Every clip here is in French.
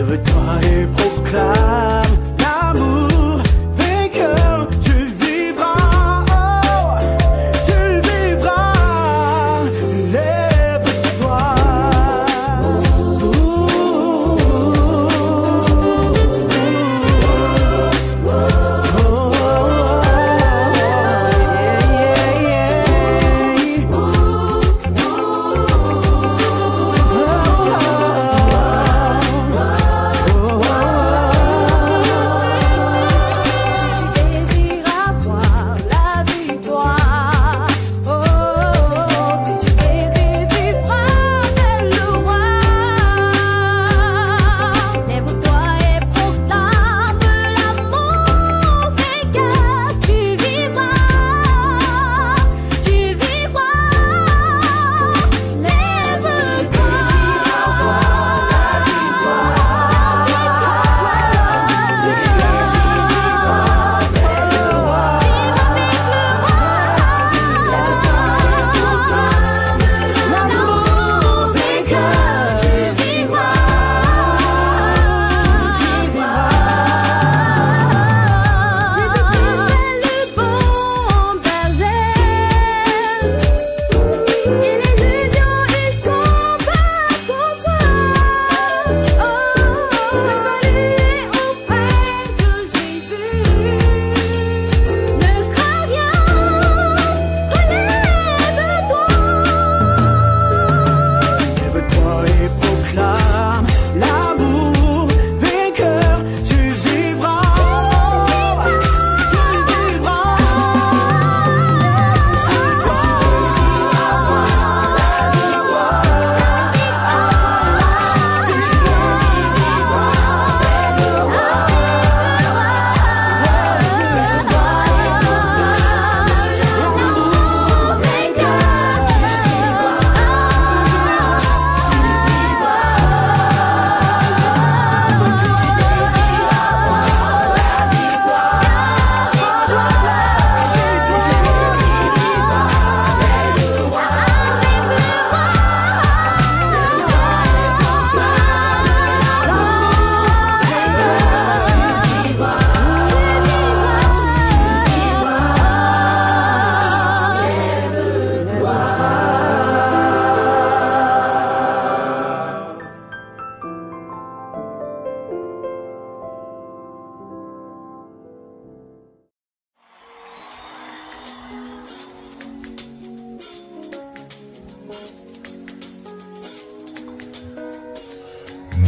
lève-toi et proclame l'amour vainqueur. Tu vivras, oh, tu vivras. Lève-toi.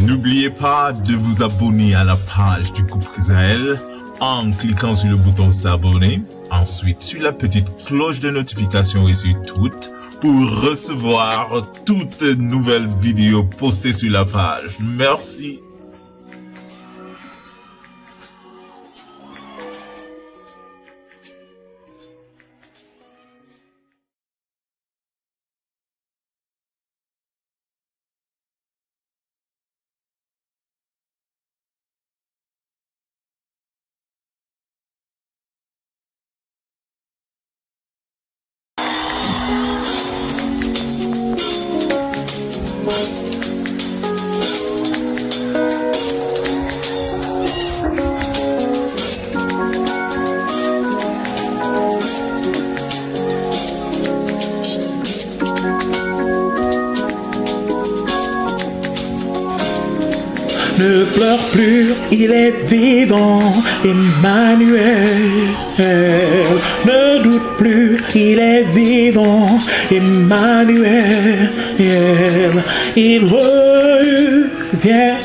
N'oubliez pas de vous abonner à la page du groupe Israël en cliquant sur le bouton s'abonner, ensuite sur la petite cloche de notification et sur toutes pour recevoir toutes nouvelles vidéos postées sur la page. Merci. Ne pleure plus, il est vivant, Emmanuel. Ne doute plus, il est vivant, Emmanuel. Il revient,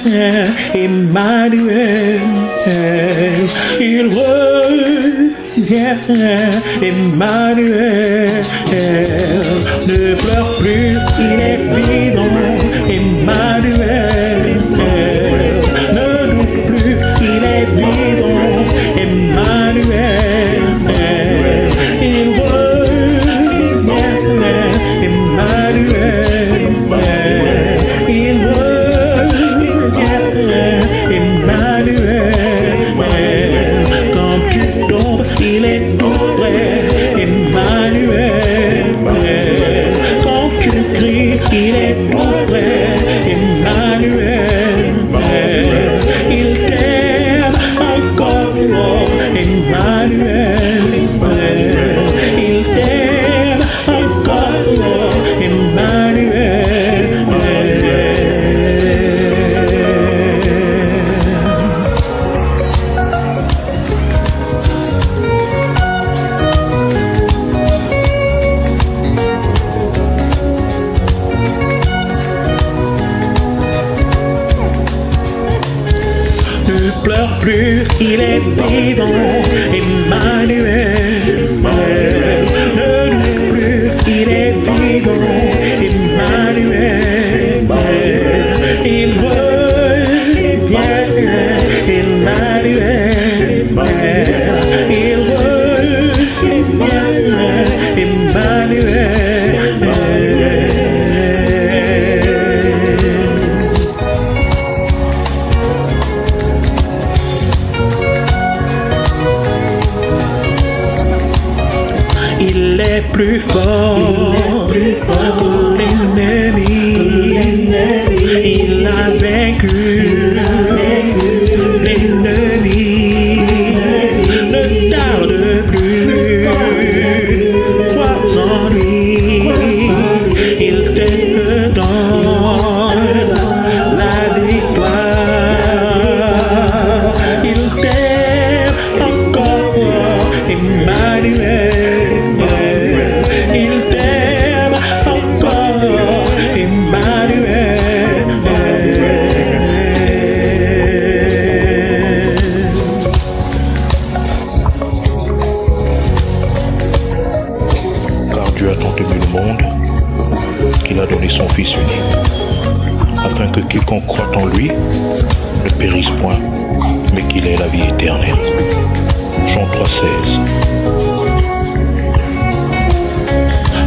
Emmanuel. Il revient, Emmanuel. Ne pleure plus, il est vivant, Emmanuel. Il est vivant, Emmanuel. Il revient, Emmanuel. Il revient, Emmanuel. Quand tu tombes, il est tout près, Emmanuel. Quand tu cries, il est tout près, Emmanuel. pleure plus, il est vivant. Emmanuel, ne doute plus, il est vivant. Emmanuel, il revient. Emmanuel, il revient. Emmanuel. Il est plus fort que l'ennemi. Il a vaincu l'ennemi. Ne tarde plus, crois en lui. Il te donne la victoire. Il t'aime encore, Emmanuel. Il t'aime encore, Emmanuel. Car Dieu a tant aimé le monde qu'il a donné son Fils unique, afin que quiconque croit en lui ne périsse point, mais qu'il ait la vie éternelle. Jean 3,16.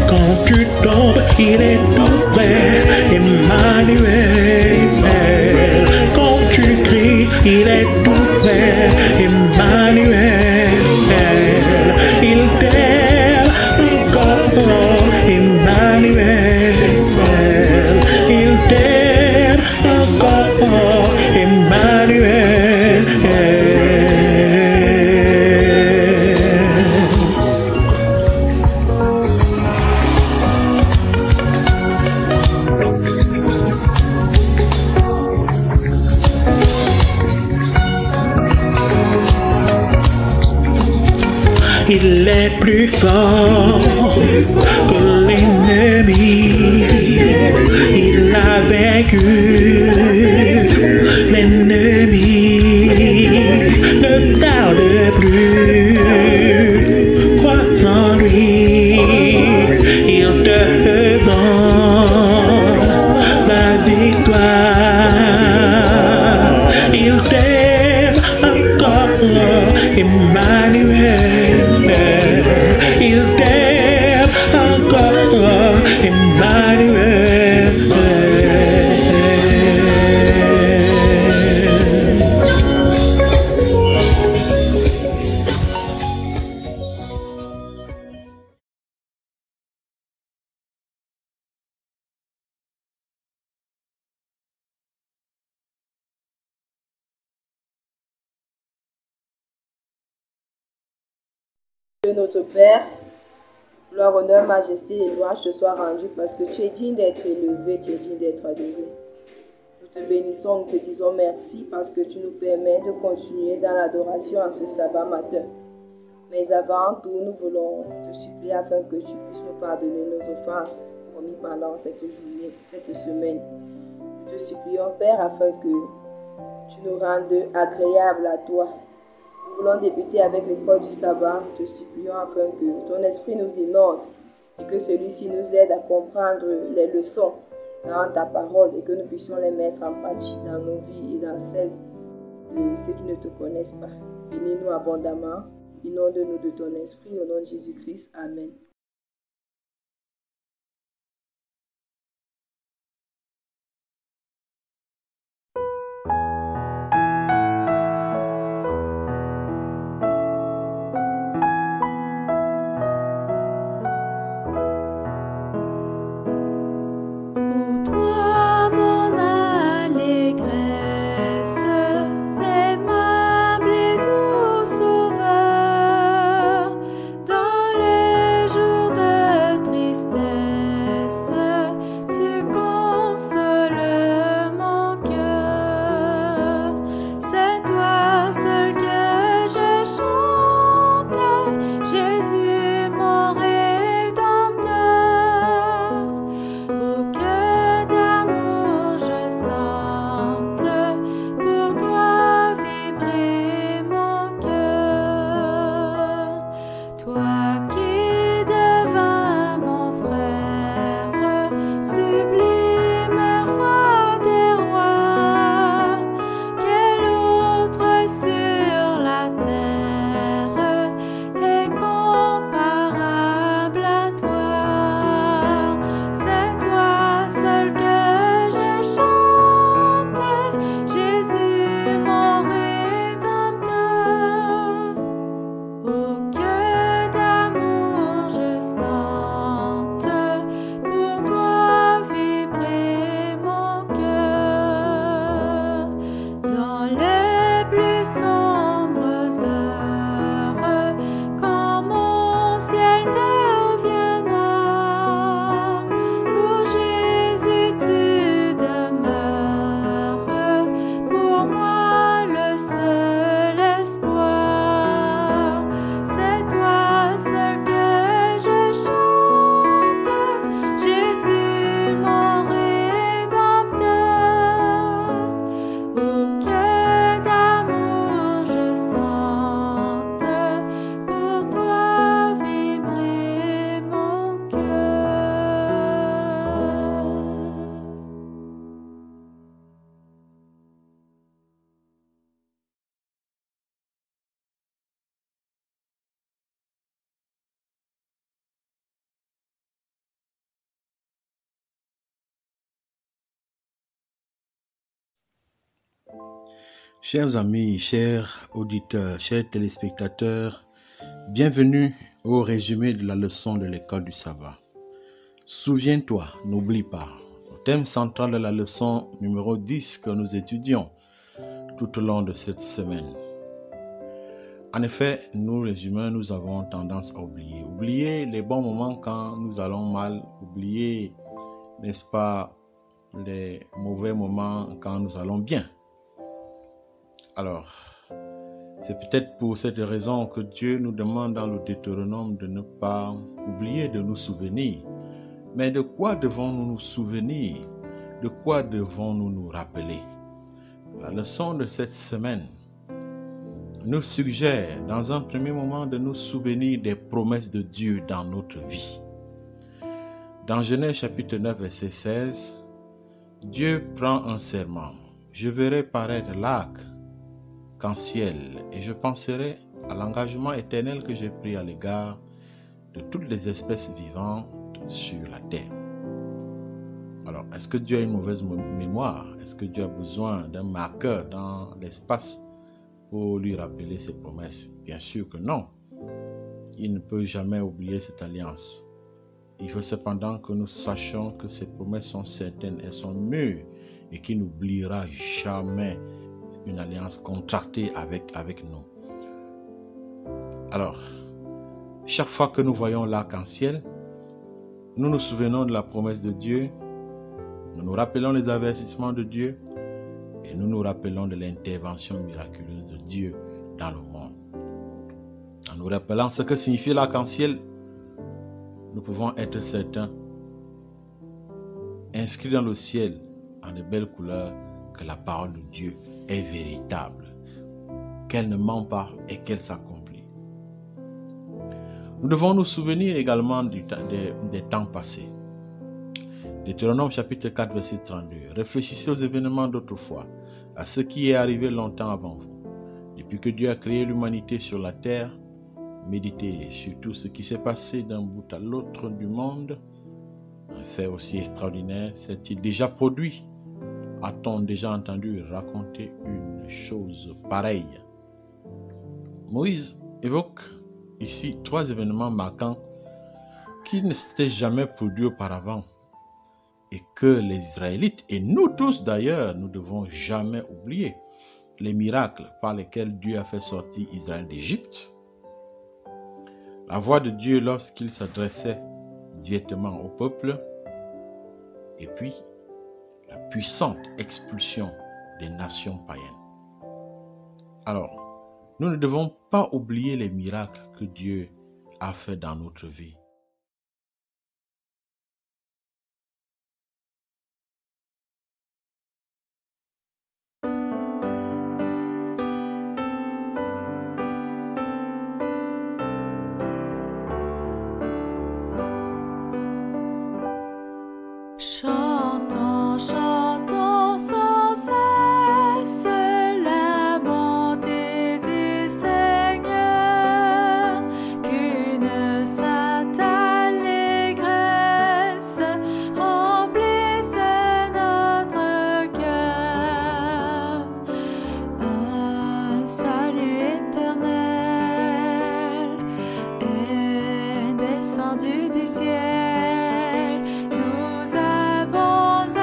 Quand tu tombes, il est tout près, Emmanuel. Quand tu cries, il est tout près, Emmanuel. Il t'aime encore, Emmanuel. Il t'aime encore, Emmanuel. Il est plus fort que l'ennemi. Il a vaincu l'ennemi. Ne tarde plus, crois en lui. Il te donne la victoire. Il t'aime encore, Emmanuel. Il t'aime encore, Emmanuel. Dieu notre Père, gloire, honneur, majesté et louange te soient rendus parce que tu es digne d'être élevé, tu es digne d'être adoré. Nous te bénissons, nous te disons merci parce que tu nous permets de continuer dans l'adoration en ce sabbat matin. Mais avant tout, nous voulons te supplier afin que tu puisses nous pardonner nos offenses commises pendant cette journée, cette semaine. Nous te supplions, Père, afin que tu nous rendes agréables à toi. Nous voulons débuter avec l'école du sabbat. Nous te supplions afin que ton esprit nous inonde et que celui-ci nous aide à comprendre les leçons dans ta parole et que nous puissions les mettre en pratique dans nos vies et dans celles de ceux qui ne te connaissent pas. Bénis-nous abondamment. Inonde-nous de ton esprit au nom de Jésus-Christ. Amen. Aimable et doux Sauveur, dans les jours Chers amis, chers auditeurs, chers téléspectateurs, bienvenue au résumé de la leçon de l'école du sabbat. Souviens-toi, n'oublie pas, le thème central de la leçon numéro 10 que nous étudions tout au long de cette semaine. En effet, nous les humains, nous avons tendance à oublier. Oublier les bons moments quand nous allons mal, oublier, n'est-ce pas, les mauvais moments quand nous allons bien. Alors, c'est peut-être pour cette raison que Dieu nous demande dans le Deutéronome de ne pas oublier de nous souvenir. Mais de quoi devons-nous nous souvenir? De quoi devons-nous nous rappeler? La leçon de cette semaine nous suggère dans un premier moment de nous souvenir des promesses de Dieu dans notre vie. Dans Genèse chapitre 9 verset 16, Dieu prend un serment. Je verrai paraître l'arc-en-ciel et je penserai à l'engagement éternel que j'ai pris à l'égard de toutes les espèces vivantes sur la terre. Alors, est-ce que Dieu a une mauvaise mémoire? Est-ce que Dieu a besoin d'un marqueur dans l'espace pour lui rappeler ses promesses? Bien sûr que non. Il ne peut jamais oublier cette alliance. Il faut cependant que nous sachions que ces promesses sont certaines, elles sont mûres et qu'il n'oubliera jamais une alliance contractée avec nous. Alors, chaque fois que nous voyons l'arc-en-ciel, nous nous souvenons de la promesse de Dieu, nous nous rappelons les avertissements de Dieu et nous nous rappelons de l'intervention miraculeuse de Dieu dans le monde. En nous rappelant ce que signifie l'arc-en-ciel, nous pouvons être certains, inscrits dans le ciel en de belles couleurs, que la parole de Dieu est véritable, qu'elle ne ment pas et qu'elle s'accomplit. Nous devons nous souvenir également des temps passés. Deutéronome chapitre 4 verset 32. Réfléchissez aux événements d'autrefois, à ce qui est arrivé longtemps avant vous. Depuis que Dieu a créé l'humanité sur la terre, méditez sur tout ce qui s'est passé d'un bout à l'autre du monde. Un fait aussi extraordinaire s'est-il déjà produit? A-t-on déjà entendu raconter une chose pareille? Moïse évoque ici 3 événements marquants qui ne s'étaient jamais produits auparavant et que les Israélites, et nous tous d'ailleurs, nous ne devons jamais oublier. Les miracles par lesquels Dieu a fait sortir Israël d'Égypte, la voix de Dieu lorsqu'il s'adressait directement au peuple, et puis la puissante expulsion des nations païennes. Alors, nous ne devons pas oublier les miracles que Dieu a fait dans notre vie. Chantons, chantons sans cesse la bonté du Seigneur, qu'une sainte allégresse remplisse notre cœur. Un salut éternel est descendu du ciel. Nous avons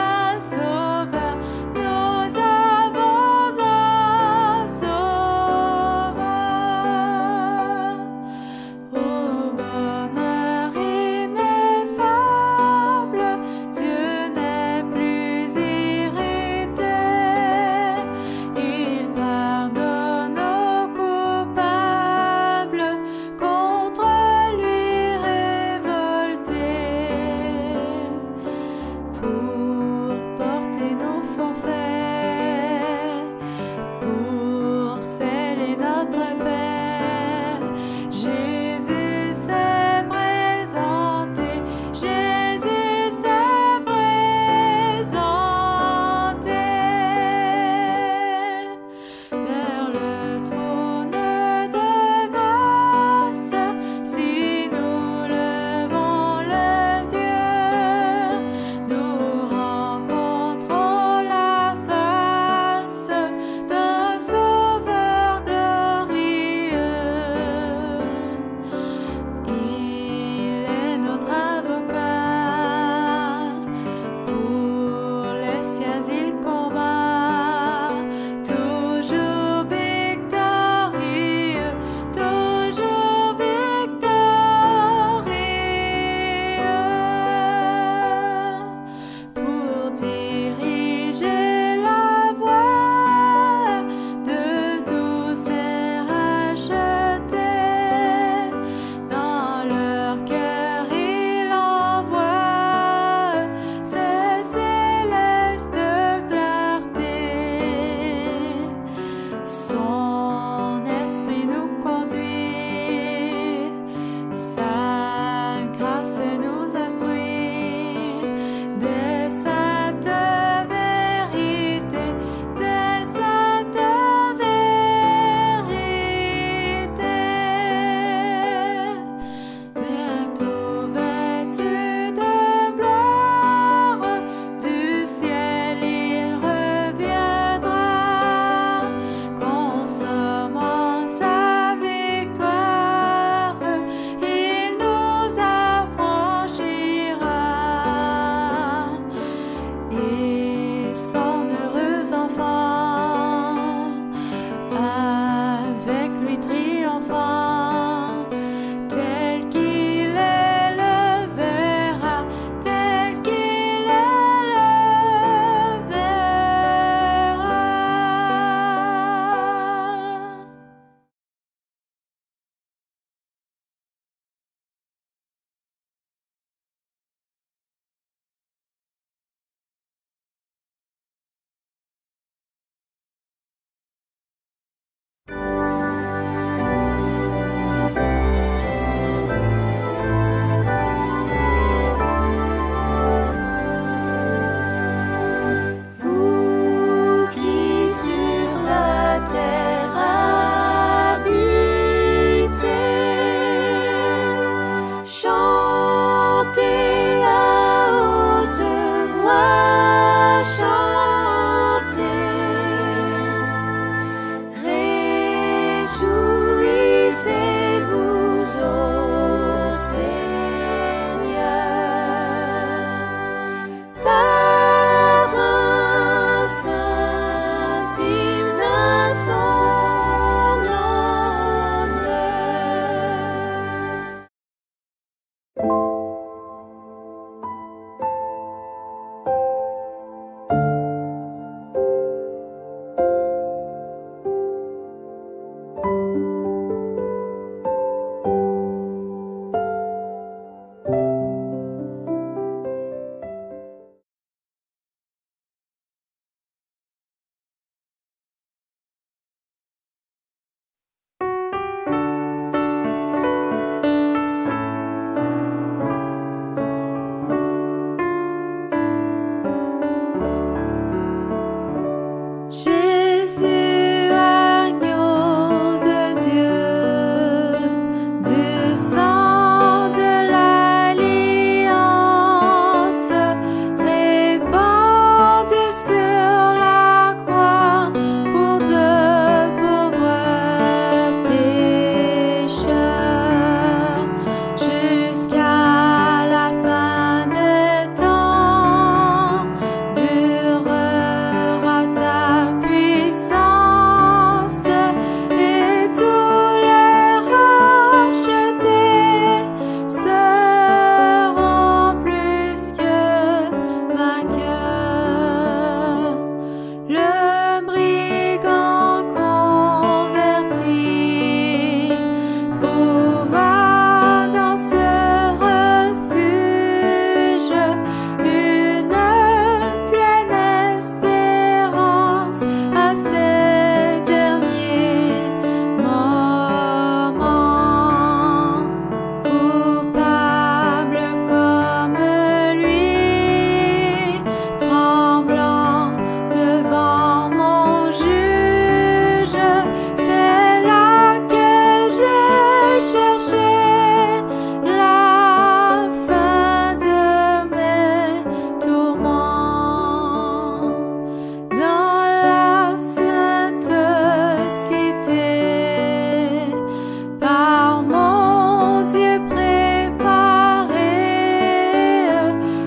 et son heureux enfant, avec lui triomphant, tel qu'il est le verra, tel qu'il est le verra. Vous qui sur la terre habitez, chantez à haute voix, chantez, réjouissez-vous au Seigneur par un saint hymne à son honneur. Jésus, agneau de Dieu, du sang de l'alliance, répandu sur la croix pour de pauvres pécheurs, jusqu'à la fin des temps, durera ta puissance, et tous les rachetés seront plus que vainqueurs. Le brigand converti trouva dans ce refuge une pleine espérance à ses derniers moments. Coupable comme lui, tremblant devant mon juge, c'est là que j'ai cherché la fin de mes tourments. Dans la sainte cité, par mon Dieu préparé,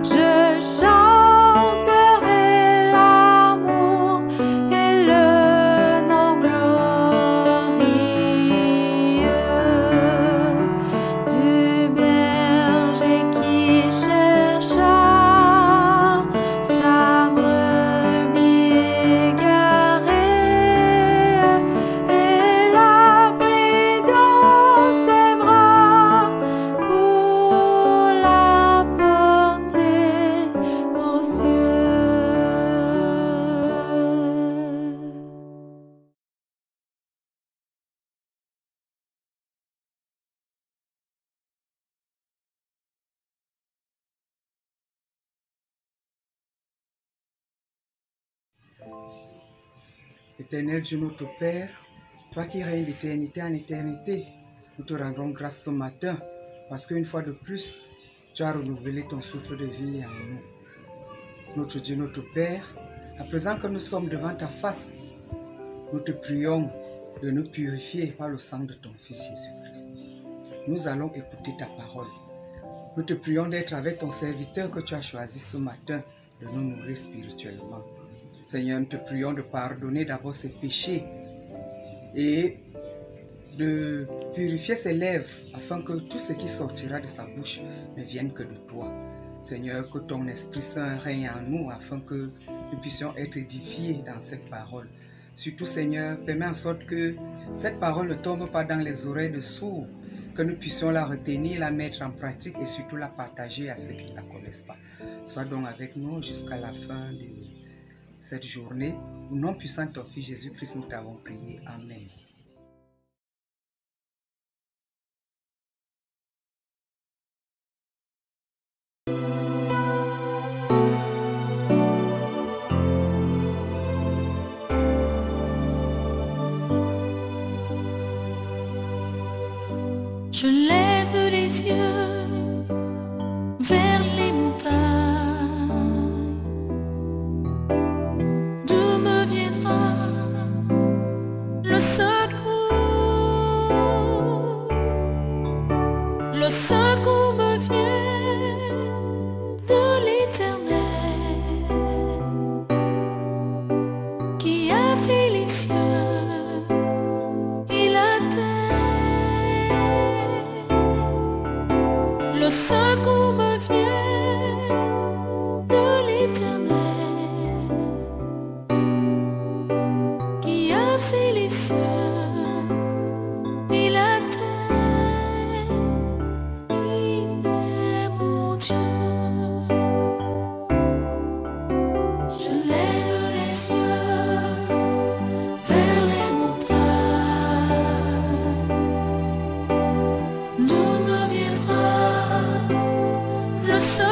je chanterai l'amour et le nom glorieux du berger qui chercha sa brebis égarée et l'a pris dans ses bras pour la porter aux cieux. Éternel Dieu notre Père, toi qui règnes d'éternité en éternité, nous te rendons grâce ce matin parce qu'une fois de plus, tu as renouvelé ton souffle de vie en nous. Notre Dieu, notre Père, à présent que nous sommes devant ta face, nous te prions de nous purifier par le sang de ton Fils Jésus-Christ. Nous allons écouter ta parole. Nous te prions d'être avec ton serviteur que tu as choisi ce matin de nous nourrir spirituellement. Seigneur, nous te prions de pardonner d'abord ses péchés et de purifier ses lèvres afin que tout ce qui sortira de sa bouche ne vienne que de toi. Seigneur, que ton Esprit Saint règne en nous afin que nous puissions être édifiés dans cette parole. Surtout, Seigneur, permets en sorte que cette parole ne tombe pas dans les oreilles de sourds, que nous puissions la retenir, la mettre en pratique et surtout la partager à ceux qui ne la connaissent pas. Sois donc avec nous jusqu'à la fin de cette journée. Au nom puissant de ton Fils Jésus-Christ, nous t'avons prié. Amen. Je lève les yeux vers les montagnes. D'où me viendra le secours? Le secours me vient de l'Éternel qui a fait les cieux et la terre. Le secours me vient de l'Éternel qui a fait les cieux et la terre. Il est mon Dieu. Je lève les yeux vers les montagnes. D'où me viendra le secours?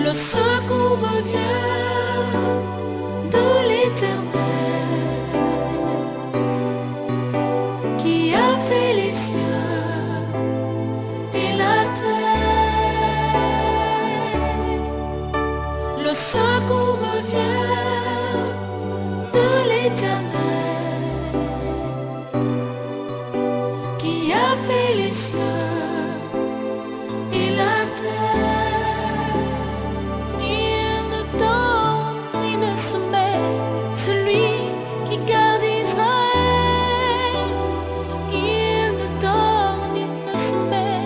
Le secours me vient de l'Éternel qui a fait les cieux et la terre. Le secours me vient de l'Éternel qui a fait les cieux et la terre. Il ne donne ni ne soumet celui qui garde Israël. Il ne donne ni ne soumet,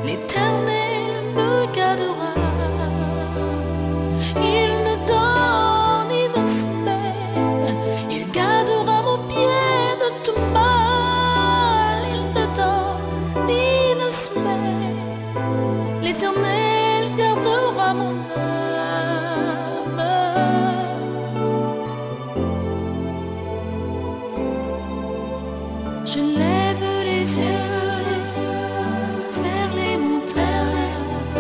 l'Éternel me gardera. Il ne donne ni ne soumet, il gardera mon pied de tout mal. Il ne donne ni ne soumet, l'Éternel gardera mon âme. Je lève les yeux vers les montagnes.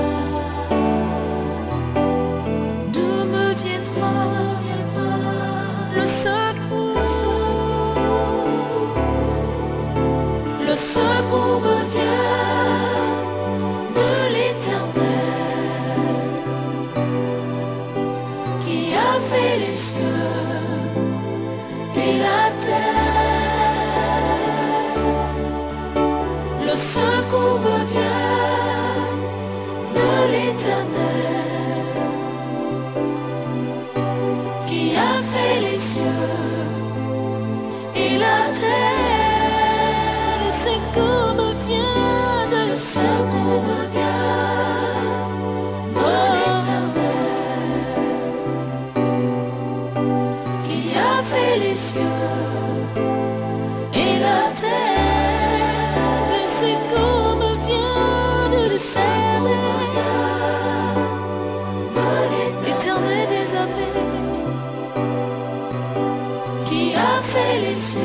D'où me viendra le secours? Le secours me vient de l'Éternel qui a fait les cieux et la terre. Le secours me vient de l'Éternel qui a fait les cieux et la terre. Le secours me vient de l'Éternel. Le secours me vient de l'Éternel qui a fait les cieux et la terre. Le secours me vient de l'Éternel, l'Éternel des armées qui a fait les cieux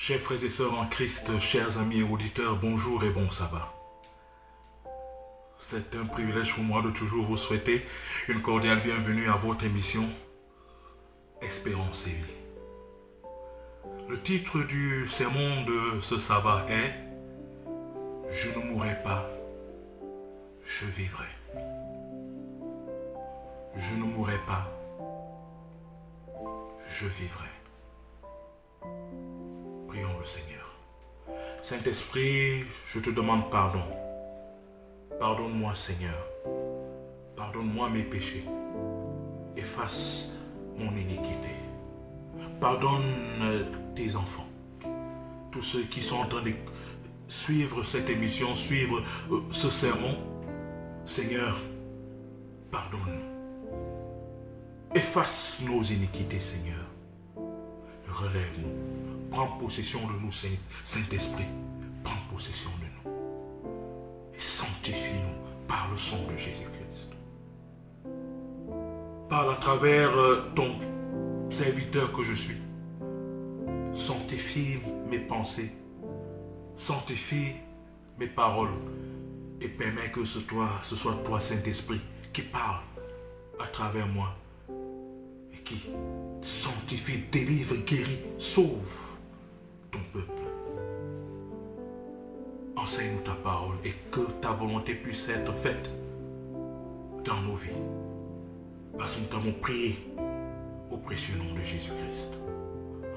Chers frères et sœurs en Christ, chers amis et auditeurs, bonjour et bon sabbat. C'est un privilège pour moi de toujours vous souhaiter une cordiale bienvenue à votre émission Espérance et vie. Le titre du sermon de ce sabbat est « Je ne mourrai pas, je vivrai ». Je ne mourrai pas, je vivrai. Prions le Seigneur. Saint-Esprit, je te demande pardon. Pardonne-moi, Seigneur. Pardonne-moi mes péchés. Efface mon iniquité. Pardonne tes enfants. Tous ceux qui sont en train de suivre cette émission, suivre ce sermon. Seigneur, pardonne-nous. Efface nos iniquités, Seigneur. Relève-nous. Prends possession de nous, Saint-Esprit. Prends possession de nous. Et sanctifie-nous par le sang de Jésus-Christ. Parle à travers ton serviteur que je suis. Sanctifie mes pensées. Sanctifie mes paroles. Et permets que ce soit toi, Saint-Esprit, qui parle à travers moi. Et qui sanctifie, délivre, guérit, sauve ton peuple. Enseigne-nous ta parole et que ta volonté puisse être faite dans nos vies. Parce que nous t'avons prié au précieux nom de Jésus-Christ.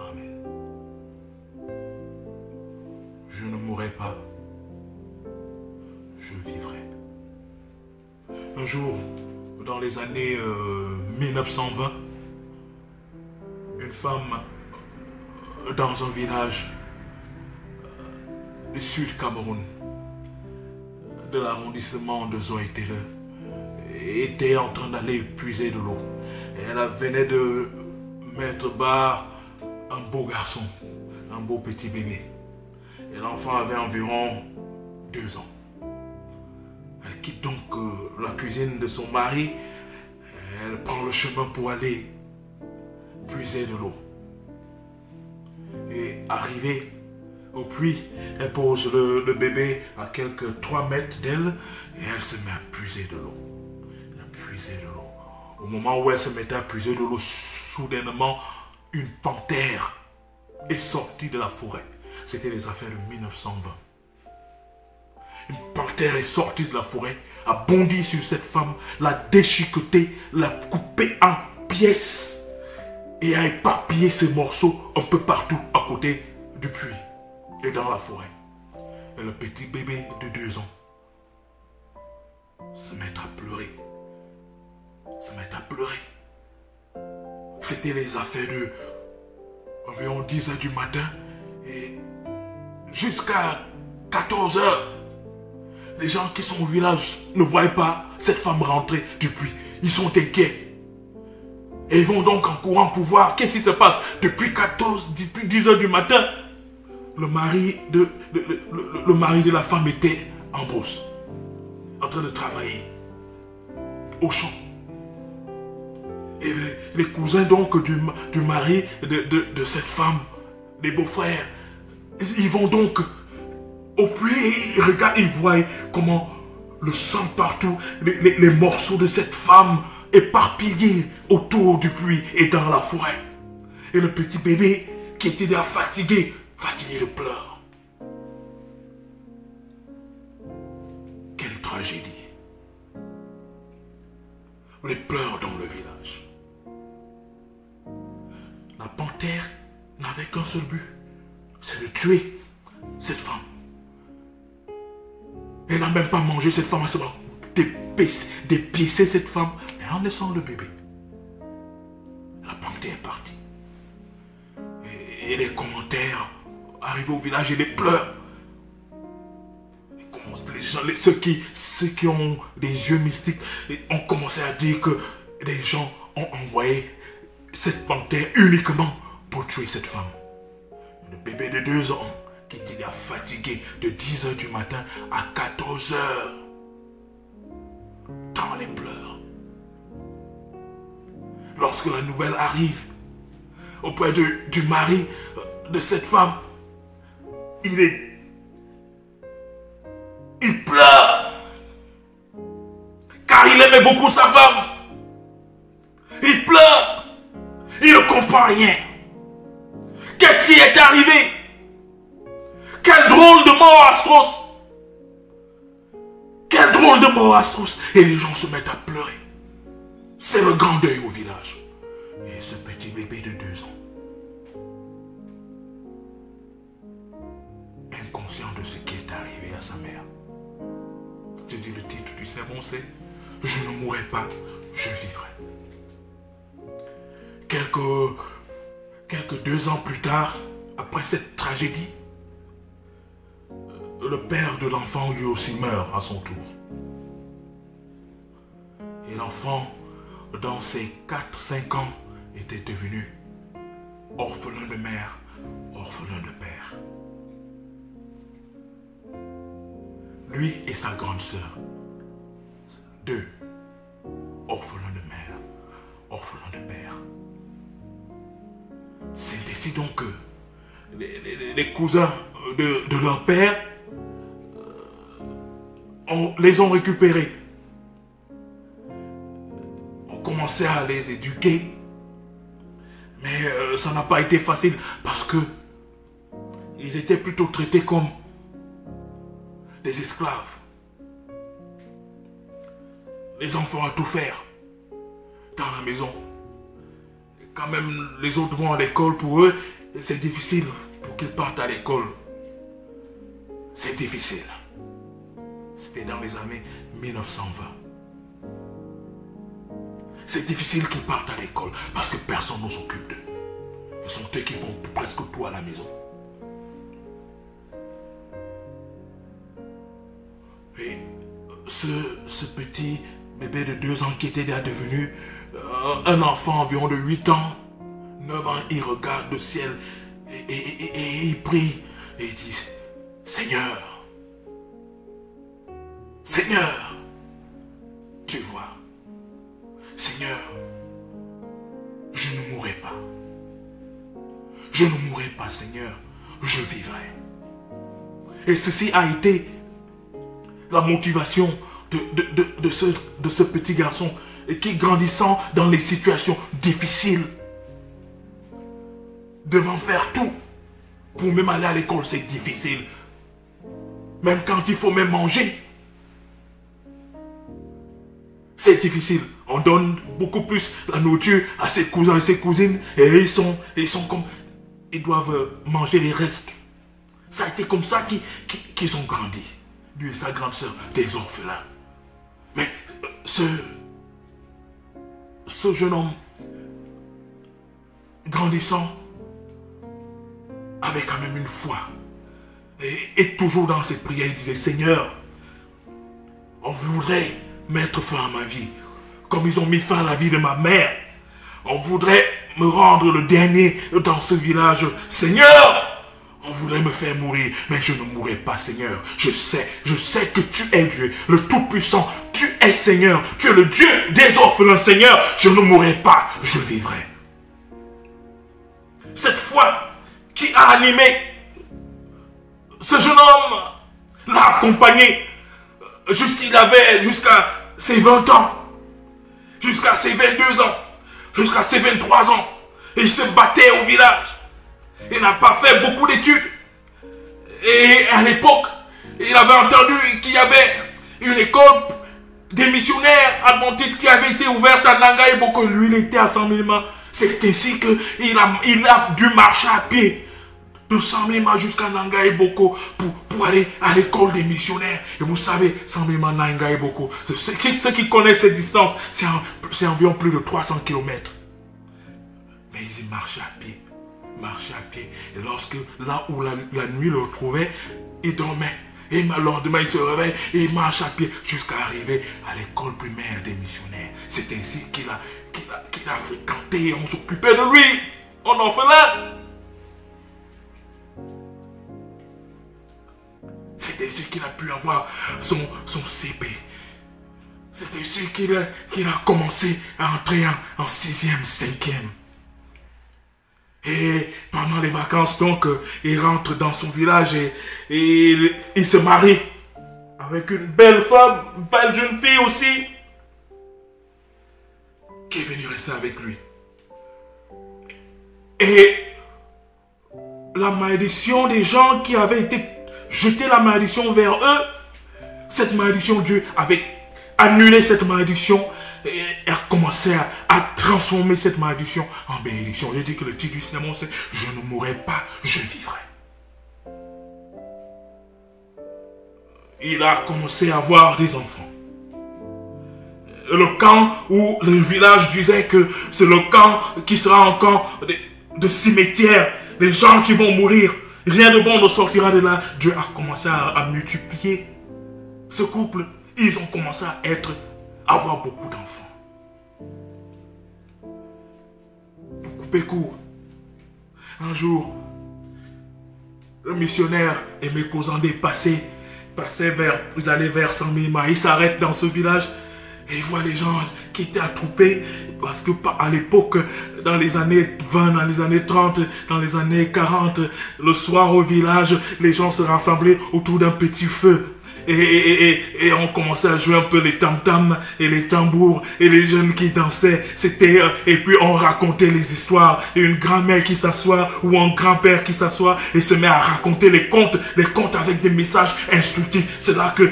Amen. Je ne mourrai pas, je vivrai. Un jour, dans les années 1920, une femme dans un village du sud Cameroun, de l'arrondissement de Zoïtele, était en train d'aller puiser de l'eau. Elle venait de mettre bas un beau garçon, un beau petit bébé. Et l'enfant avait environ 2 ans. Elle quitte donc la cuisine de son mari. Elle prend le chemin pour aller puiser de l'eau. Et arrivée au puits, elle pose le bébé à quelques 3 mètres d'elle et elle se met à puiser de l'eau. Au moment où elle se mettait à puiser de l'eau, soudainement, une panthère est sortie de la forêt. C'était les affaires de 1920. Une panthère est sortie de la forêt, a bondi sur cette femme, l'a déchiquetée, l'a coupée en pièces et a éparpillé ces morceaux un peu partout à côté du puits et dans la forêt. Et le petit bébé de 2 ans se met à pleurer. C'était les affaires de environ 10 h du matin et jusqu'à 14 h. Les gens qui sont au village ne voient pas cette femme rentrer du puits. Ils sont inquiets. Et ils vont donc en courant pour voir qu'est-ce qui se passe. Depuis 10 h du matin, le mari de la femme était en brousse, en train de travailler au champ. Et les cousins donc du mari de cette femme, les beaux-frères, ils vont donc au puits et ils regardent, ils voient comment le sang partout, les morceaux de cette femme éparpillés autour du puits et dans la forêt. Et le petit bébé qui était déjà fatigué de pleurs. Quelle tragédie. Les pleurs dans le village. La panthère n'avait qu'un seul but, c'est de tuer cette femme. Elle n'a même pas mangé cette femme, elle s'est dépiécé cette femme et en laissant le bébé. La panthère est partie. Et les commentaires arrivent au village et les pleurs. Ceux qui ont des yeux mystiques ont commencé à dire que les gens ont envoyé cette panthère uniquement pour tuer cette femme. Le bébé de 2 ans qui était fatigué de 10 h du matin à 14 h dans les pleurs. Lorsque la nouvelle arrive auprès du mari de cette femme, il pleure. Car il aimait beaucoup sa femme. Il pleure. Il ne comprend rien. Qu'est-ce qui est arrivé? Quel drôle de mort atroce. Quel drôle de mort atroce. Et les gens se mettent à pleurer. C'est le grand deuil au village. Et ce petit bébé de 2 ans, inconscient de ce qui est arrivé à sa mère. Je dis le titre du sermon, c'est « Je ne mourrai pas, je vivrai ». Quelques 2 ans plus tard, après cette tragédie, le père de l'enfant lui aussi meurt à son tour. Et l'enfant, dans ses 4-5 ans, était devenu orphelin de mère, orphelin de père. Lui et sa grande sœur, 2 orphelins de mère, orphelins de père. C'est ainsi donc que les cousins de leur père les ont récupérés. On commençait à les éduquer. Mais ça n'a pas été facile parce que ils étaient plutôt traités comme des esclaves. Les enfants à tout faire dans la maison. Et quand même les autres vont à l'école, pour eux, c'est difficile pour qu'ils partent à l'école. C'est difficile. C'était dans les années 1920. C'est difficile qu'ils partent à l'école parce que personne ne s'occupe d'eux. Ce sont eux qui font presque tout à la maison. Et ce petit bébé de 2 ans qui était déjà devenu un enfant environ de 8 ans, 9 ans, il regarde le ciel et il prie et il dit « Seigneur, Seigneur, tu vois, Seigneur, je ne mourrai pas. Je ne mourrai pas, Seigneur, je vivrai. » Et ceci a été la motivation de ce petit garçon qui, grandissant dans les situations difficiles, devant faire tout, pour même aller à l'école, c'est difficile. Même quand il faut même manger, c'est difficile. On donne beaucoup plus la nourriture à ses cousins et ses cousines et ils sont comme... Ils doivent manger les restes. Ça a été comme ça qu'ils ont grandi. Lui et sa grande sœur, des orphelins. Mais ce jeune homme, grandissant, avait quand même une foi. Et toujours dans ses prières, il disait, Seigneur, on voudrait mettre fin à ma vie. Comme ils ont mis fin à la vie de ma mère. On voudrait me rendre le dernier dans ce village. Seigneur, on voudrait me faire mourir, mais je ne mourrai pas, Seigneur. Je sais que tu es Dieu, le Tout-Puissant. Tu es Seigneur, tu es le Dieu des orphelins, Seigneur. Je ne mourrai pas, je vivrai. Cette foi qui a animé ce jeune homme l'a accompagné jusqu'à ses 20 ans, jusqu'à ses 22 ans, jusqu'à ses 23 ans. Et il se battait au village. Il n'a pas fait beaucoup d'études. Et à l'époque, il avait entendu qu'il y avait une école des missionnaires adventistes qui avait été ouverte à Nangaï Boko. Lui, il était à 100 000 miles. C'est ainsi qu'il a dû marcher à pied de 100 000 miles jusqu'à Nangaï Boko pour aller à l'école des missionnaires. Et vous savez, 100 000 miles Nangaï Boko, ceux qui connaissent cette distance, c'est environ plus de 300 km. Mais ils marchaient à pied. Marcher à pied. Et lorsque, là où la nuit le retrouvait, il dormait. Et le lendemain, il se réveille et il marche à pied jusqu'à arriver à l'école primaire des missionnaires. C'est ainsi qu'il a fréquenté et on s'occupait de lui. On en fait là. C'est ainsi qu'il a pu avoir son CP. C'est ainsi qu'il a commencé à entrer en 6e, 5e. Et pendant les vacances, donc, il rentre dans son village et il se marie avec une belle femme, une belle jeune fille aussi, qui est venue rester avec lui. Et la malédiction des gens qui avaient été jetés la malédiction vers eux, cette malédiction, Dieu avait annulé cette malédiction et a commencé à transformer cette malédiction en bénédiction. J'ai dit que le titre du sermon c'est « Je ne mourrai pas, je vivrai ». Il a commencé à avoir des enfants. Le camp où le village disait que c'est le camp qui sera un camp de cimetière, des gens qui vont mourir. Rien de bon ne sortira de là. Dieu a commencé à multiplier ce couple. Ils ont commencé à avoir beaucoup d'enfants. Pour couper court, un jour, le missionnaire Aimé Kozandé il allait vers Saint-Minima. Il s'arrête dans ce village et il voit les gens qui étaient attroupés parce que à l'époque, dans les années 20, dans les années 30, dans les années 40, le soir au village, les gens se rassemblaient autour d'un petit feu. Et on commençait à jouer un peu les tam-tams et les tambours et les jeunes qui dansaient. Et puis on racontait les histoires. Une grand-mère qui s'assoit ou un grand-père qui s'assoit et se met à raconter les contes avec des messages instructifs. C'est là que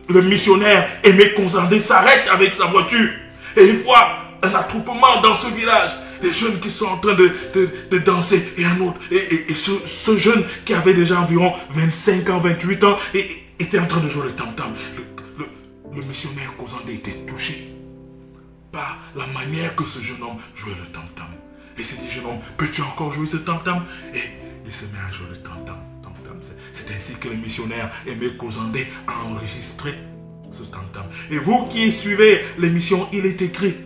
le missionnaire Aimé Kozandé s'arrête avec sa voiture et il voit un attroupement dans ce village. Des jeunes qui sont en train de danser et un autre. Et ce jeune qui avait déjà environ 25 ans, 28 ans, était en train de jouer le tam-tam. Le missionnaire Kozandé était touché par la manière que ce jeune homme jouait le tam-tam. Et s'est dit, jeune homme, peux-tu encore jouer ce tam-tam? Et il se met à jouer le tam-tam. C'est ainsi que le missionnaire Aimé Kozandé a enregistré ce tam-tam. Et vous qui suivez l'émission Il est écrit,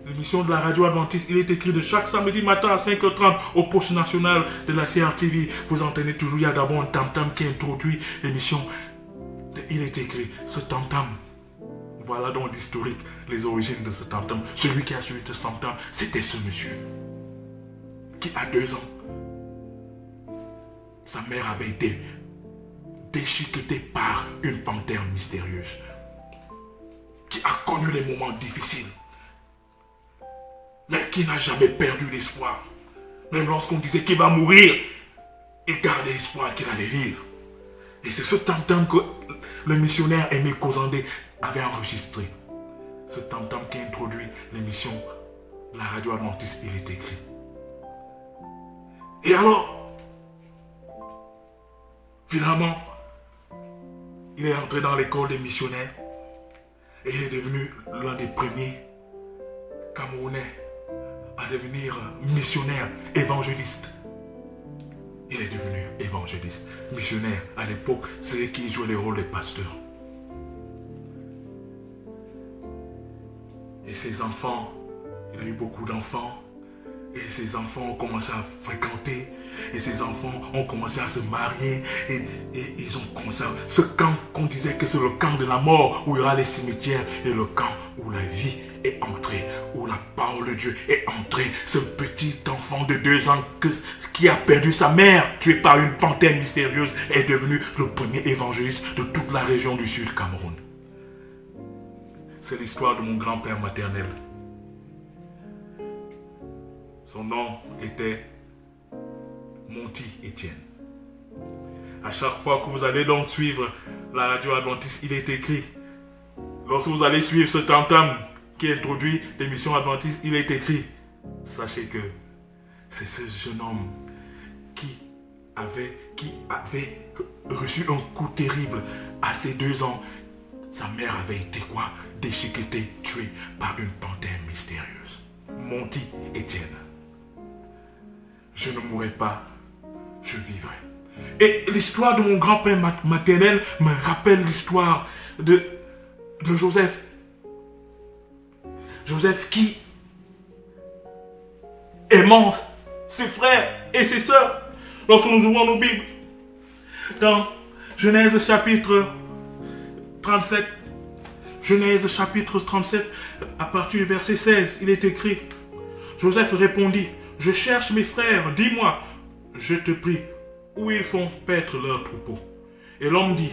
l'émission de la radio adventiste, il est écrit de chaque samedi matin à 5h30 au poste national de la CRTV. Vous entendez toujours, il y a d'abord un tam-tam qui introduit l'émission de Il est écrit. Ce tam-tam, voilà donc l'historique, les origines de ce tam-tam. Celui qui a suivi ce tam-tam, c'était ce monsieur qui a 2 ans. Sa mère avait été déchiquetée par une panthère mystérieuse qui a connu les moments difficiles, mais qui n'a jamais perdu l'espoir. Même lorsqu'on disait qu'il va mourir, il gardait espoir qu'il allait vivre. Et c'est ce tam-tam que le missionnaire Aimé Kozandé avait enregistré. Ce tam-tam qui introduit l'émission de la radio adventiste, il est écrit. Et alors, finalement, il est entré dans l'école des missionnaires et il est devenu l'un des premiers Camerounais à devenir missionnaire, évangéliste. Il est devenu évangéliste, missionnaire. À l'époque, c'est lui qui jouait le rôle de pasteur. Et ses enfants, il a eu beaucoup d'enfants. Et ses enfants ont commencé à fréquenter. Et ses enfants ont commencé à se marier. Et ils ont commencé à... Ce camp qu'on disait que c'est le camp de la mort, où il y aura les cimetières. Et le camp où la vie est entrée, où la parole de Dieu est entrée. Ce petit enfant de 2 ans qui a perdu sa mère, tué par une panthère mystérieuse, est devenu le premier évangéliste de toute la région du Sud Cameroun. C'est l'histoire de mon grand-père maternel. Son nom était Monty Etienne. À chaque fois que vous allez donc suivre la radio adventiste, il est écrit. Lorsque vous allez suivre ce tam-tam qui introduit l'émission adventiste, il est écrit. Sachez que c'est ce jeune homme qui avait reçu un coup terrible à ses 2 ans. Sa mère avait été quoi? Déchiquetée, tuée par une panthère mystérieuse. Monty Etienne. Je ne mourrai pas, je vivrai. Et l'histoire de mon grand-père maternel me rappelle l'histoire de Joseph. Joseph qui, aimant ses frères et ses sœurs, lorsque nous ouvrons nos Bibles, dans Genèse chapitre 37, Genèse chapitre 37, à partir du verset 16, il est écrit, Joseph répondit, je cherche mes frères, dis-moi, je te prie, où ils font paître leurs troupeaux. Et l'homme dit,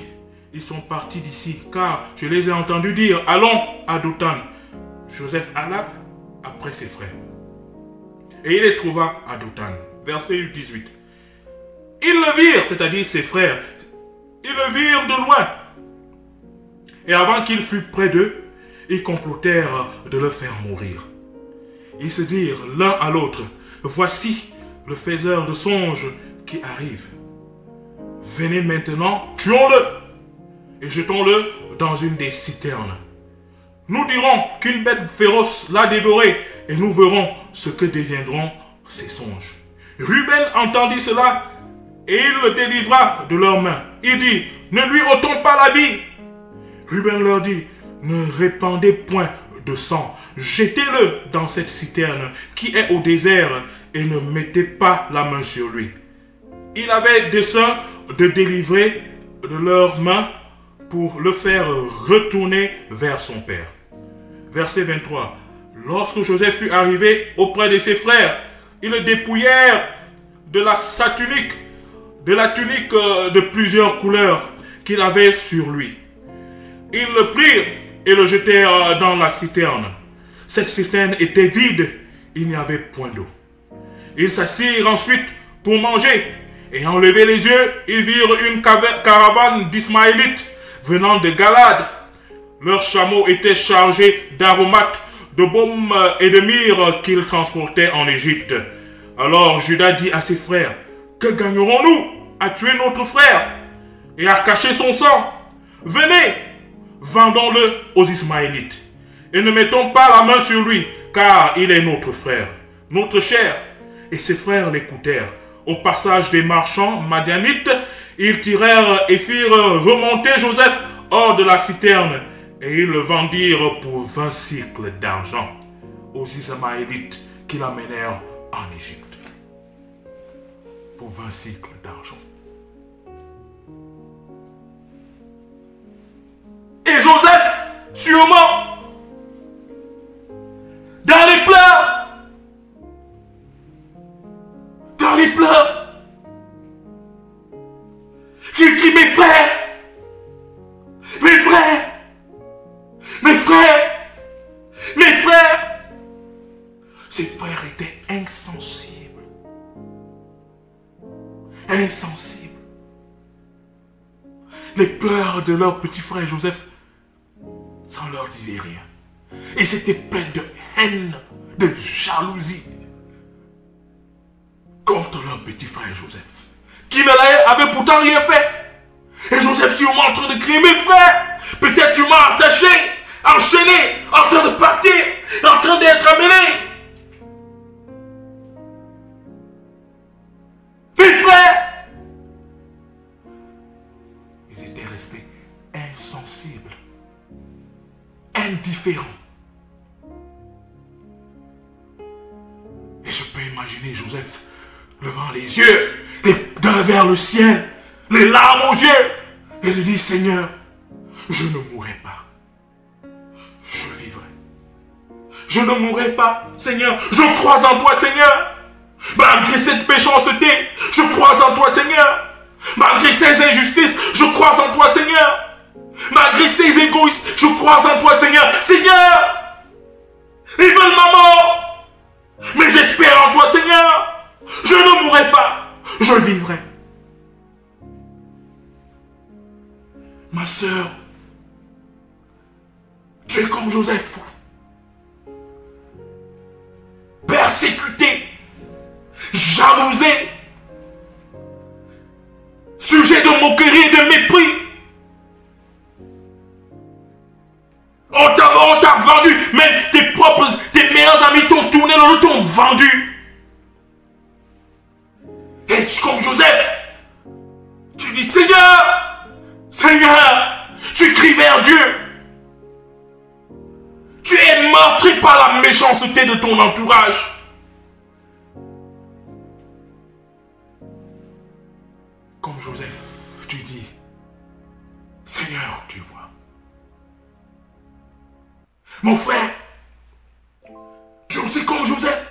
ils sont partis d'ici, car je les ai entendus dire, allons à Dothan. Joseph alla après ses frères. Et il les trouva à Dothan. Verset 18. Ils le virent, c'est-à-dire ses frères, ils le virent de loin. Et avant qu'il fût près d'eux, ils complotèrent de le faire mourir. Ils se dirent l'un à l'autre, voici le faiseur de songes qui arrive. Venez maintenant, tuons-le et jetons-le dans une des citernes. Nous dirons qu'une bête féroce l'a dévoré et nous verrons ce que deviendront ses songes. Ruben entendit cela et il le délivra de leurs mains. Il dit, ne lui ôtons pas la vie. Ruben leur dit, ne répandez point de sang, jetez-le dans cette citerne qui est au désert et ne mettez pas la main sur lui. Il avait dessein de délivrer de leurs mains pour le faire retourner vers son père. Verset 23. Lorsque Joseph fut arrivé auprès de ses frères, ils le dépouillèrent de sa tunique, de la tunique de plusieurs couleurs qu'il avait sur lui. Ils le prirent et le jetèrent dans la citerne. Cette citerne était vide, il n'y avait point d'eau. Ils s'assirent ensuite pour manger. Ayant levé les yeux, ils virent une caravane d'Ismaélites venant de Galade. Leurs chameaux étaient chargés d'aromates, de baumes et de myrrhe qu'ils transportaient en Égypte. Alors Judas dit à ses frères, « Que gagnerons-nous à tuer notre frère et à cacher son sang? Venez, vendons-le aux Ismaélites et ne mettons pas la main sur lui, car il est notre frère, notre chair. » Et ses frères l'écoutèrent. Au passage des marchands madianites, ils tirèrent et firent remonter Joseph hors de la citerne, et ils le vendirent pour 20 cycles d'argent aux Ismaélites qui l'amenèrent en Égypte. Pour 20 cycles d'argent. Et Joseph, sûrement, dans les pleurs, il dit, mes frères, ses frères étaient insensibles. Les pleurs de leur petit frère Joseph, ça ne leur disait rien. Ils étaient pleins de haine, de jalousie contre leur petit frère Joseph, qui ne avait pourtant rien fait. Et Joseph sûrement en train de crier, mes frères, peut-être tu m'as attaché, enchaîné, en train de partir, en train d'être amené. Mes frères, ils étaient restés insensibles, indifférents. Et je peux imaginer Joseph levant les yeux, les dents vers le ciel, les larmes aux yeux, et lui dit, Seigneur, je ne mourrai pas, je vivrai. Je ne mourrai pas, Seigneur, je crois en toi, Seigneur. Malgré cette méchanceté, je crois en toi, Seigneur. Malgré ces injustices, je crois en toi, Seigneur. Malgré ces égoïstes, je crois en toi, Seigneur. Seigneur, ils veulent ma mort, mais j'espère en toi, Seigneur. Je ne mourrai pas, je vivrai. Ma sœur, tu es comme Joseph, persécuté, jalousé, sujet de moquerie et de mépris. On t'a vendu, même tes meilleurs amis t'ont tourné le dos, t'ont vendu. Et comme Joseph, tu dis, Seigneur, tu cries vers Dieu. Tu es meurtri par la méchanceté de ton entourage. Comme Joseph, tu dis, Seigneur, tu vois. Mon frère, tu es aussi comme Joseph.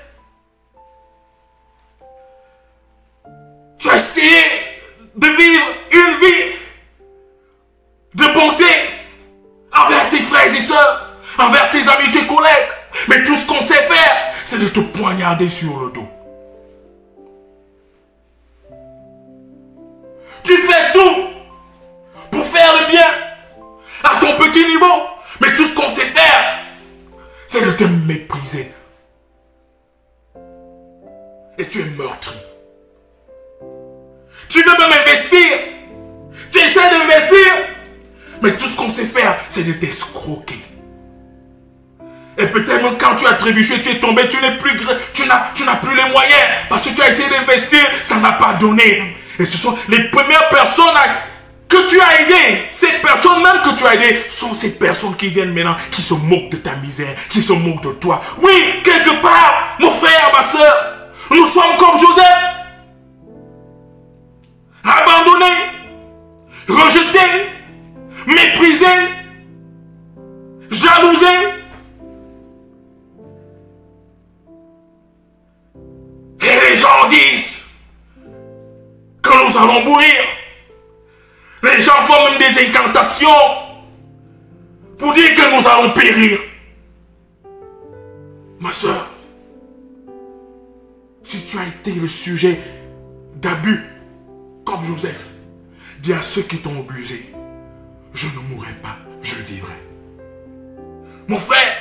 frères et sœurs, envers tes amis, tes collègues. Mais tout ce qu'on sait faire, c'est de te poignarder sur le dos. Tu fais tout pour faire le bien à ton petit niveau. Mais tout ce qu'on sait faire, c'est de te mépriser. Et tu es meurtri. Tu veux même investir. Tu essaies d'investir. Mais tout ce qu'on sait faire, c'est de t'escroquer. Et peut-être même quand tu as trébuché, tu es tombé, tu n'as plus les moyens. Parce que tu as essayé d'investir, ça n'a pas donné. Et ce sont les premières personnes que tu as aidées. Ces personnes même que tu as aidées sont ces personnes qui viennent maintenant, qui se moquent de ta misère, qui se moquent de toi. Oui, quelque part, mon frère, ma soeur, nous sommes comme Joseph. Abandonnés, rejetés, méprisés, jalousés. Et les gens disent que nous allons mourir. Les gens font même des incantations pour dire que nous allons périr. Ma soeur, si tu as été le sujet d'abus comme Joseph, dis à ceux qui t'ont abusé, je ne mourrai pas, je vivrai. Mon frère,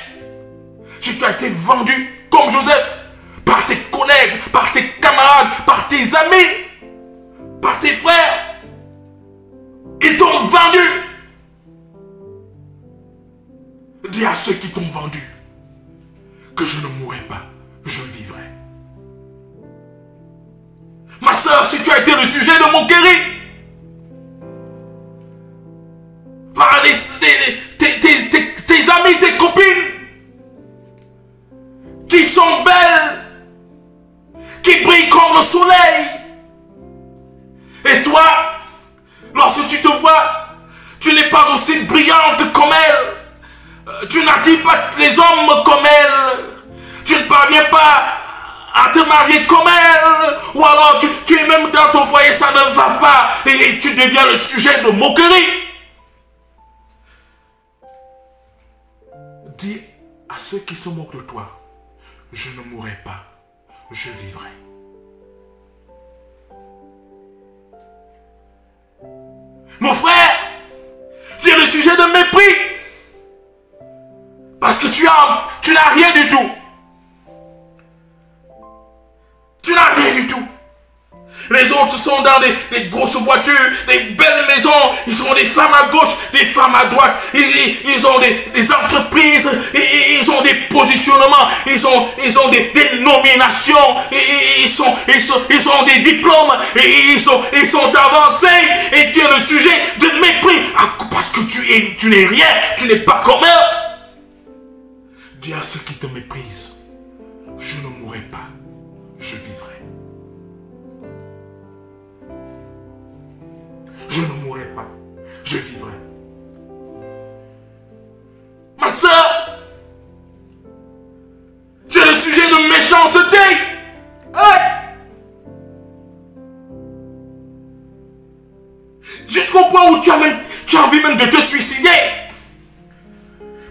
si tu as été vendu comme Joseph, par tes collègues, par tes camarades, par tes amis, par tes frères, ils t'ont vendu. Dis à ceux qui t'ont vendu que je ne mourrai pas, je vivrai. Ma soeur, si tu as été le sujet de moquerie par tes amis, tes copines qui sont belles, qui brillent comme le soleil, et toi, lorsque tu te vois, tu n'es pas aussi brillante comme elle, tu n'attires pas les hommes comme elle, tu ne parviens pas à te marier comme elle, ou alors tu es même dans ton foyer, ça ne va pas, et tu deviens le sujet de moquerie. Dis à ceux qui se moquent de toi, je ne mourrai pas, je vivrai. Mon frère, tu es le sujet de mépris, parce que tu n'as rien du tout. Tu n'as rien du tout. Les autres sont dans des grosses voitures, des belles maisons. Ils ont des femmes à gauche, des femmes à droite. Ils ont des entreprises. Ils ont des positionnements. Ils ont des nominations. Ils ont des diplômes. Ils sont avancés. Et tu es le sujet de mépris. Parce que tu n'es rien. Tu n'es pas comme eux. Dis à ceux qui te méprisent, je ne mourrai pas. Je vivrai. Je ne mourrai pas. Je vivrai. Ma soeur, tu es le sujet de méchanceté. Hey! Jusqu'au point où tu as envie même de te suicider.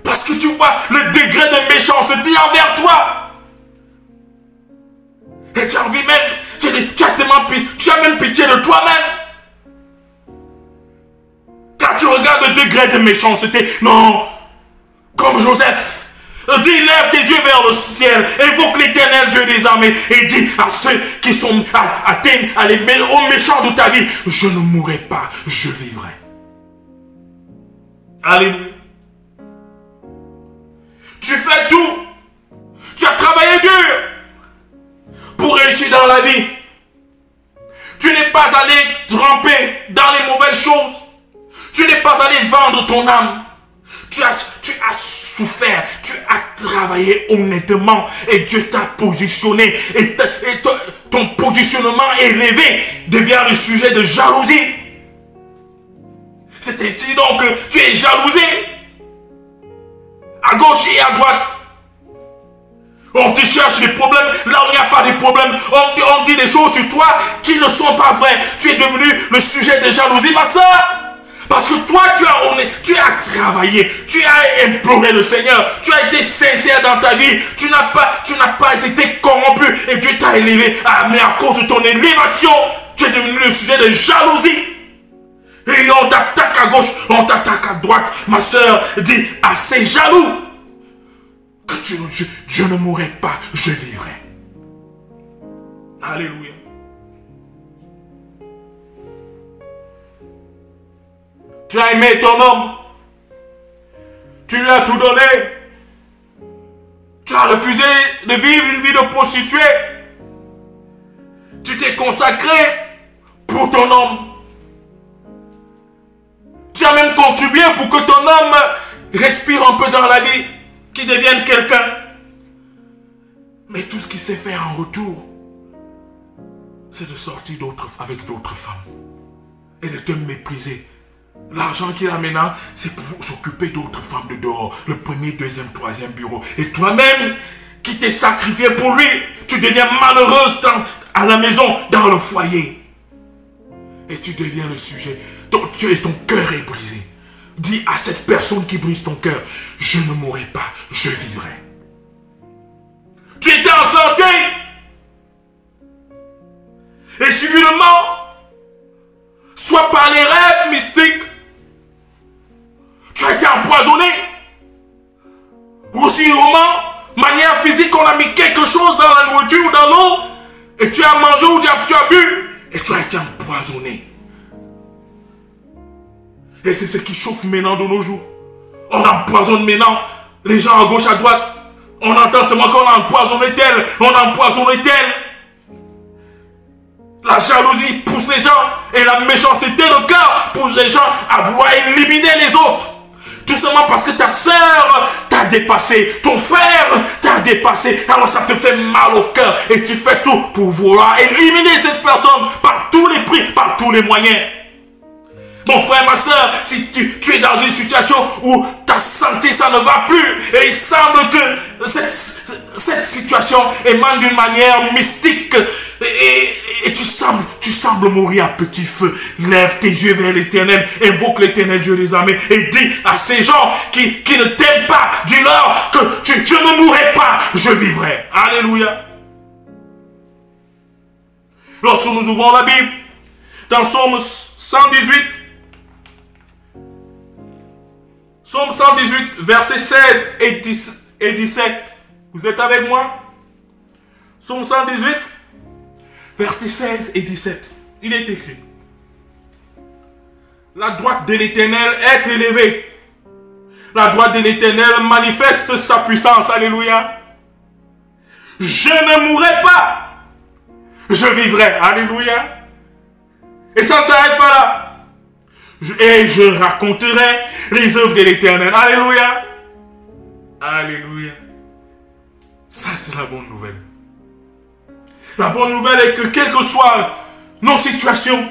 Parce que tu vois le degré de méchanceté envers toi. Et tu as envie même, tu as même pitié de toi-même. Quand tu regardes le degré de méchanceté, non, comme Joseph, dis, lève tes yeux vers le ciel, évoque l'Éternel Dieu des armées et dis à ceux qui sont atteints aux méchants de ta vie, je ne mourrai pas, je vivrai. Alléluia. Tu fais tout, tu as travaillé dur pour réussir dans la vie. Tu n'es pas allé tremper dans les mauvaises choses. Tu n'es pas allé vendre ton âme. Tu as souffert. Tu as travaillé honnêtement. Et Dieu t'a positionné. Et ton positionnement élevé devient le sujet de jalousie. C'est ainsi donc que tu es jalousé. À gauche et à droite. On te cherche des problèmes là où il n'y a pas de problème. On dit des choses sur toi qui ne sont pas vraies. Tu es devenu le sujet de jalousie, ma soeur. Parce que toi, tu as travaillé, tu as imploré le Seigneur, tu as été sincère dans ta vie, tu n'as pas été corrompu et Dieu t'a élevé. Ah, mais à cause de ton élévation, tu es devenu le sujet de jalousie. Et on t'attaque à gauche, on t'attaque à droite. Ma soeur dit à ces jaloux que je ne mourrai pas, je vivrai. Alléluia. Tu as aimé ton homme. Tu lui as tout donné. Tu as refusé de vivre une vie de prostituée. Tu t'es consacré pour ton homme. Tu as même contribué pour que ton homme respire un peu dans la vie, qu'il devienne quelqu'un. Mais tout ce qu'il sait faire en retour, c'est de sortir avec d'autres femmes et de te mépriser. L'argent qu'il a maintenant, c'est pour s'occuper d'autres femmes de dehors. Le premier, deuxième, troisième bureau. Et toi-même, qui t'es sacrifié pour lui, tu deviens malheureuse à la maison, dans le foyer. Et tu deviens le sujet. Ton cœur est brisé. Dis à cette personne qui brise ton cœur, je ne mourrai pas, je vivrai. Tu étais en santé. Et subitement, soit par les rêves mystiques, tu as été empoisonné. Ou aussi, manière physique, on a mis quelque chose dans la nourriture ou dans l'eau, et tu as mangé ou tu as bu, et tu as été empoisonné. Et c'est ce qui chauffe maintenant de nos jours. On empoisonne maintenant les gens à gauche, à droite. On entend seulement qu'on a empoisonné tel, on a empoisonné tel. La jalousie pousse les gens et la méchanceté de cœur pousse les gens à vouloir éliminer les autres. Tout simplement parce que ta sœur t'a dépassé, ton frère t'a dépassé. Alors ça te fait mal au cœur et tu fais tout pour vouloir éliminer cette personne par tous les prix, par tous les moyens. Mon frère, ma soeur, si tu es dans une situation où ta santé, ça ne va plus, et il semble que cette situation émane d'une manière mystique, et tu sembles mourir à petit feu, lève tes yeux vers l'Éternel, invoque l'Éternel Dieu des armées, et dis à ces gens qui ne t'aiment pas, dis-leur que je ne mourrai pas, je vivrai. Alléluia. Lorsque nous ouvrons la Bible, dans Psaume 118, Psaume 118, versets 16 et 17. Vous êtes avec moi? Psaume 118, versets 16 et 17. Il est écrit: la droite de l'Éternel est élevée. La droite de l'Éternel manifeste sa puissance. Alléluia. Je ne mourrai pas. Je vivrai. Alléluia. Et ça ne s'arrête pas là. Et je raconterai les œuvres de l'Éternel. Alléluia. Alléluia. Ça, c'est la bonne nouvelle. La bonne nouvelle est que quelles que soient nos situations,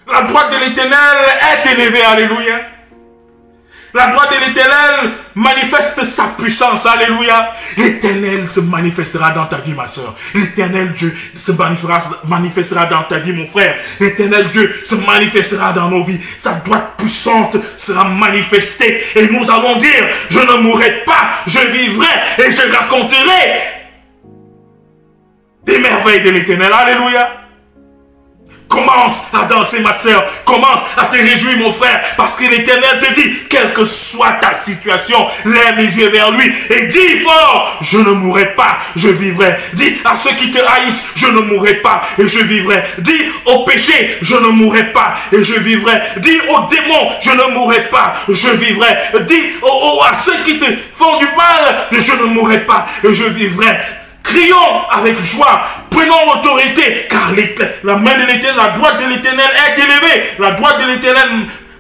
la droite de l'Éternel est élevée. Alléluia. La droite de l'Éternel manifeste sa puissance. Alléluia. L'Éternel se manifestera dans ta vie, ma soeur. L'Éternel Dieu se manifestera dans ta vie, mon frère. L'Éternel Dieu se manifestera dans nos vies. Sa droite puissante sera manifestée. Et nous allons dire, je ne mourrai pas, je vivrai et je raconterai des merveilles de l'Éternel. Alléluia. Commence à danser, ma soeur. Commence à te réjouir, mon frère. Parce que l'Éternel te dit, quelle que soit ta situation, lève les yeux vers lui et dis fort, je ne mourrai pas, je vivrai. Dis à ceux qui te haïssent, je ne mourrai pas et je vivrai. Dis au péché, je ne mourrai pas et je vivrai. Dis aux démons, je ne mourrai pas, je vivrai. Dis à ceux qui te font du mal, je ne mourrai pas et je vivrai. Crions avec joie, prenons autorité, car la main de l'Éternel, la droite de l'Éternel est élevée. La droite de l'Éternel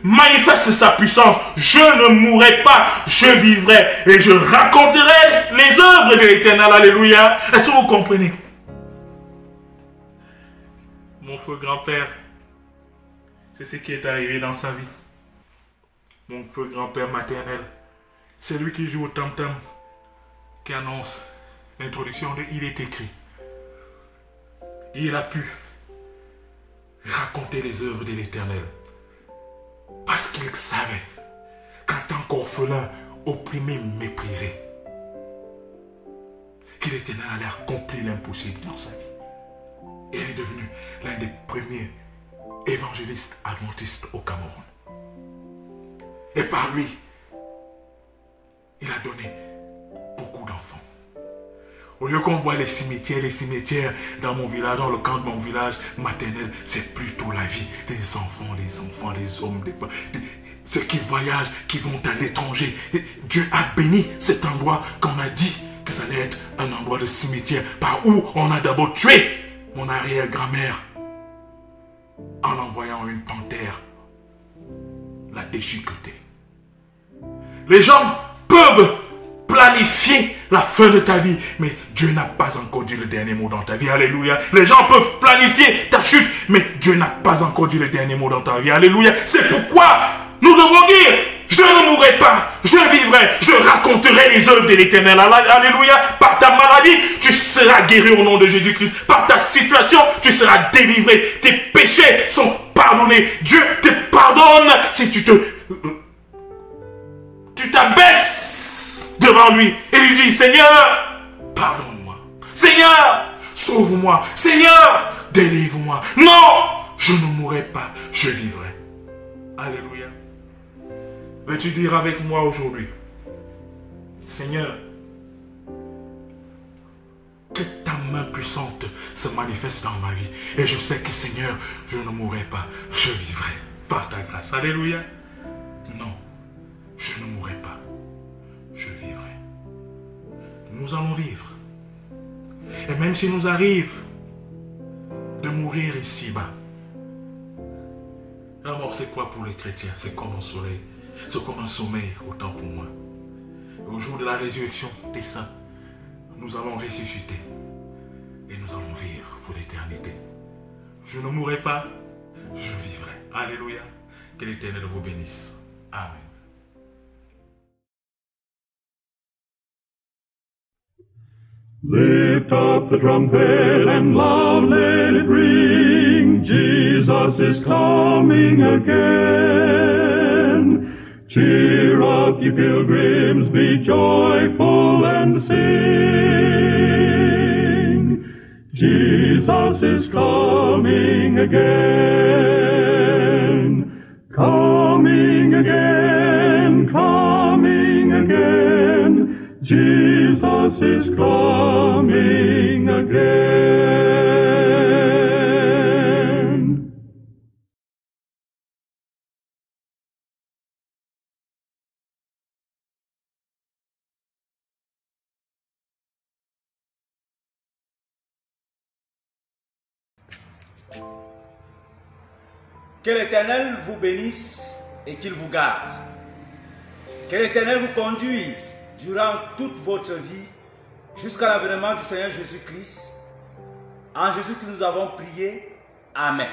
manifeste sa puissance. Je ne mourrai pas, je vivrai et je raconterai les œuvres de l'Éternel. Alléluia. Est-ce que vous comprenez? Mon feu grand-père, c'est ce qui est arrivé dans sa vie. Mon feu grand-père maternel, c'est lui qui joue au tam-tam, qui annonce l'introduction de Il est écrit. Il a pu raconter les œuvres de l'Éternel. Parce qu'il savait qu'en tant qu'orphelin, opprimé, méprisé, que l'Éternel allait accomplir l'impossible dans sa vie. Et il est devenu l'un des premiers évangélistes adventistes au Cameroun. Et par lui, il a donné beaucoup d'enfants. Au lieu qu'on voit les cimetières dans mon village, dans le camp de mon village maternel, c'est plutôt la vie des enfants, des hommes, des femmes, ceux qui voyagent, qui vont à l'étranger. Dieu a béni cet endroit qu'on a dit que ça allait être un endroit de cimetière par où on a d'abord tué mon arrière-grand-mère en envoyant une panthère la déchiqueter. Les gens peuvent planifier la fin de ta vie, mais Dieu n'a pas encore dit le dernier mot dans ta vie. Alléluia. Les gens peuvent planifier ta chute, mais Dieu n'a pas encore dit le dernier mot dans ta vie. Alléluia. C'est pourquoi nous devons dire: je ne mourrai pas, je vivrai, je raconterai les œuvres de l'Éternel. Alléluia. Par ta maladie, tu seras guéri au nom de Jésus-Christ. Par ta situation, tu seras délivré. Tes péchés sont pardonnés. Dieu te pardonne si tu t'abaisses devant lui et lui dis: Seigneur, pardonne-moi. Seigneur, sauve-moi. Seigneur, délivre-moi. Non, je ne mourrai pas, je vivrai. Alléluia. Veux-tu dire avec moi aujourd'hui: Seigneur, que ta main puissante se manifeste dans ma vie. Et je sais que, Seigneur, je ne mourrai pas, je vivrai par ta grâce. Alléluia. Non, je ne mourrai pas, je vivrai. Nous allons vivre. Et même s'il nous arrive de mourir ici-bas, la mort, c'est quoi pour les chrétiens? C'est comme un soleil. C'est comme un sommeil, autant pour moi. Et au jour de la résurrection des saints, nous allons ressusciter. Et nous allons vivre pour l'éternité. Je ne mourrai pas, je vivrai. Alléluia. Que l'Éternel vous bénisse. Amen. Lift up the trumpet and loud let it ring. Jesus is coming again. Cheer up, ye pilgrims, be joyful and sing. Jesus is coming again. Coming again, coming again. Jesus is coming again. Que l'Éternel vous bénisse et qu'il vous garde. Que l'Éternel vous conduise durant toute votre vie jusqu'à l'avènement du Seigneur Jésus-Christ. En Jésus-Christ nous avons prié. Amen.